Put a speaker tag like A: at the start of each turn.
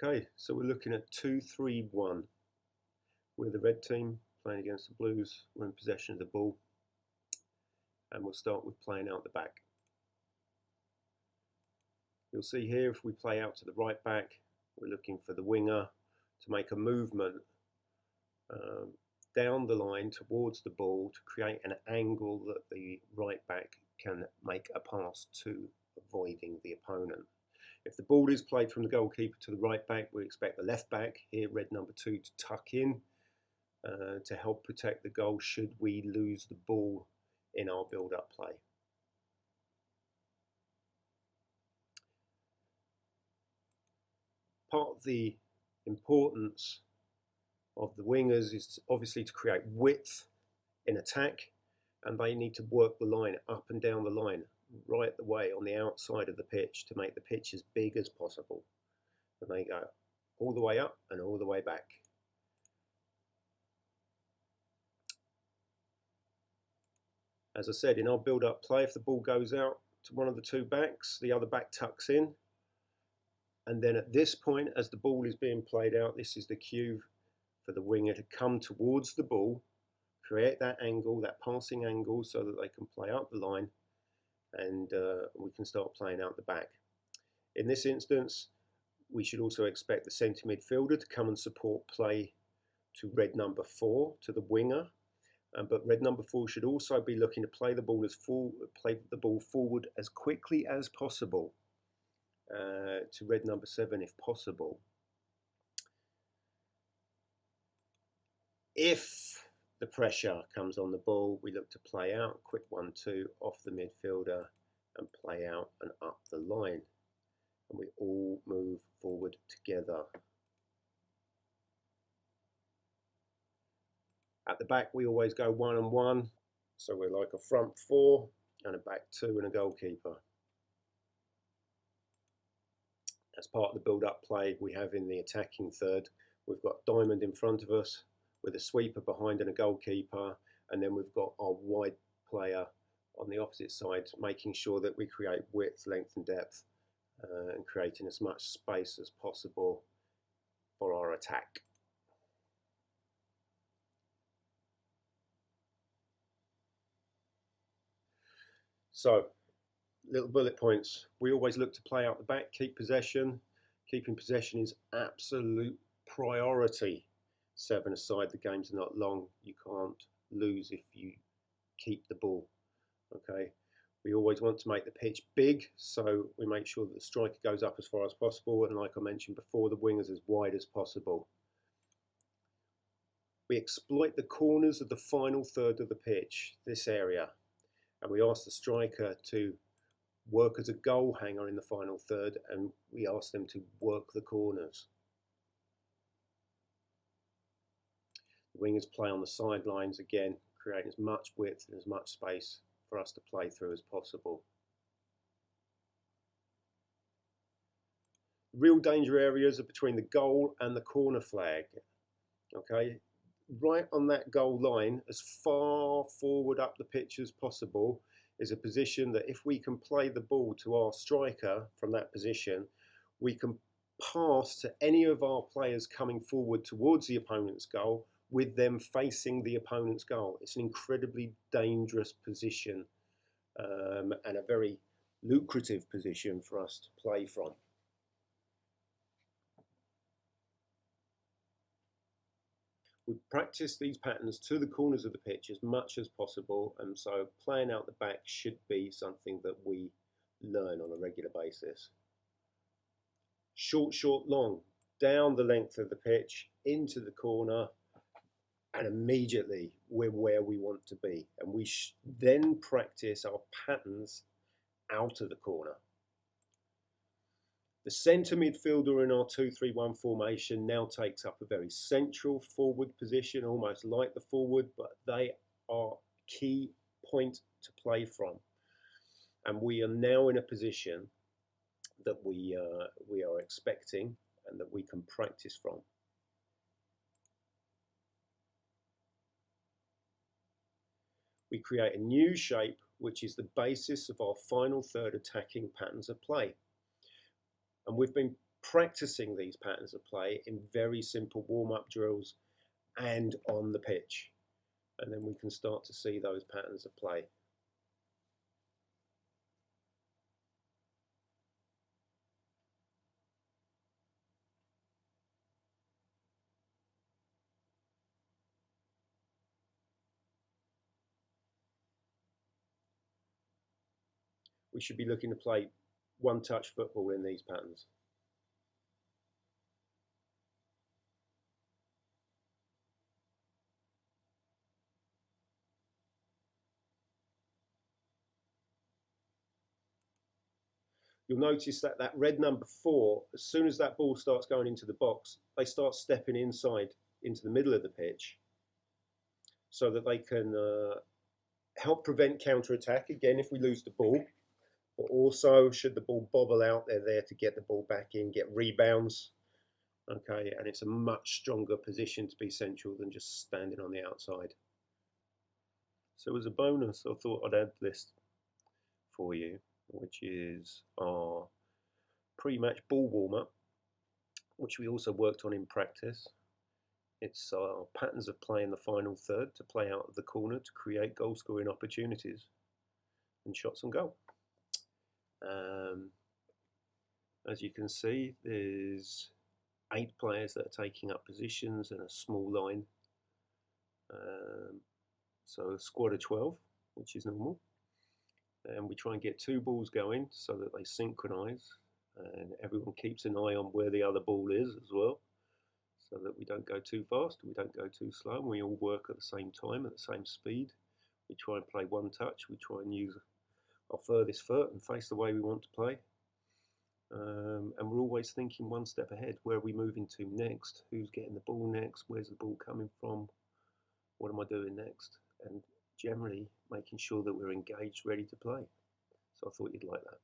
A: Okay, so we're looking at 2-3-1. We're the red team playing against the blues. We're in possession of the ball. And we'll start with playing out the back. You'll see here if we play out to the right back, we're looking for the winger to make a movement down the line towards the ball to create an angle that the right back can make a pass to, avoiding the opponent. If the ball is played from the goalkeeper to the right back, we expect the left back, here red number 2, to tuck in to help protect the goal should we lose the ball in our build-up play. Part of the importance of the wingers is obviously to create width in attack, and they need to work the line up and down the line right the way on the outside of the pitch to make the pitch as big as possible. And they go all the way up and all the way back. As I said, in our build-up play, if the ball goes out to one of the two backs, the other back tucks in. And then at this point, as the ball is being played out, this is the cue for the winger to come towards the ball, create that angle, that passing angle, so that they can play up the line, and we can start playing out the back. In this instance, we should also expect the centre midfielder to come and support play to red number 4, to the winger. But red number 4 should also be looking to play the ball forward as quickly as possible to red number 7 if possible. If the pressure comes on the ball, we look to play out, quick 1-2 off the midfielder and play out and up the line. And we all move forward together. At the back, we always go 1-1. So we're like a front 4 and a back 2 and a goalkeeper. As part of the build-up play we have in the attacking third, we've got diamond in front of us with a sweeper behind and a goalkeeper, and then we've got our wide player on the opposite side, making sure that we create width, length and depth and creating as much space as possible for our attack. So, little bullet points. We always look to play out the back, keep possession. Keeping possession is absolute priority. 7 aside, the games are not long. You can't lose if you keep the ball. Okay. We always want to make the pitch big, so we make sure that the striker goes up as far as possible, and like I mentioned before, the wingers as wide as possible. We exploit the corners of the final third of the pitch, this area, and we ask the striker to work as a goal hanger in the final third, and we ask them to work the corners. The wingers play on the sidelines again, creating as much width and as much space for us to play through as possible. Real danger areas are between the goal and the corner flag. Okay, right on that goal line, as far forward up the pitch as possible, is a position that if we can play the ball to our striker from that position, we can pass to any of our players coming forward towards the opponent's goal with them facing the opponent's goal. It's an incredibly dangerous position and a very lucrative position for us to play from. We practice these patterns to the corners of the pitch as much as possible, and so playing out the back should be something that we learn on a regular basis. Short, short, long, down the length of the pitch, into the corner, and immediately we're where we want to be. And we then practice our patterns out of the corner. The centre midfielder in our 2-3-1 formation now takes up a very central forward position, almost like the forward, but they are key point to play from. And we are now in a position that we are expecting and that we can practice from. We create a new shape, which is the basis of our final third attacking patterns of play. And we've been practicing these patterns of play in very simple warm-up drills and on the pitch. And then we can start to see those patterns of play. We should be looking to play one-touch football in these patterns. You'll notice that that red number 4, as soon as that ball starts going into the box, they start stepping inside into the middle of the pitch so that they can help prevent counter-attack, again, if we lose the ball. But also, should the ball bobble out, they're there to get the ball back in, get rebounds. Okay, and it's a much stronger position to be central than just standing on the outside. So as a bonus, I thought I'd add this for you, which is our pre-match ball warm-up, which we also worked on in practice. It's our patterns of play in the final third to play out of the corner to create goal-scoring opportunities and shots on goal. As you can see, there's 8 players that are taking up positions and a small line. So a squad of 12, which is normal. And we try and get 2 balls going so that they synchronise and everyone keeps an eye on where the other ball is as well, so that we don't go too fast, we don't go too slow, and we all work at the same time, at the same speed. We try and play one touch, we try and use our furthest foot and face the way we want to play. And we're always thinking one step ahead. Where are we moving to next? Who's getting the ball next? Where's the ball coming from? What am I doing next? And generally making sure that we're engaged, ready to play. So I thought you'd like that.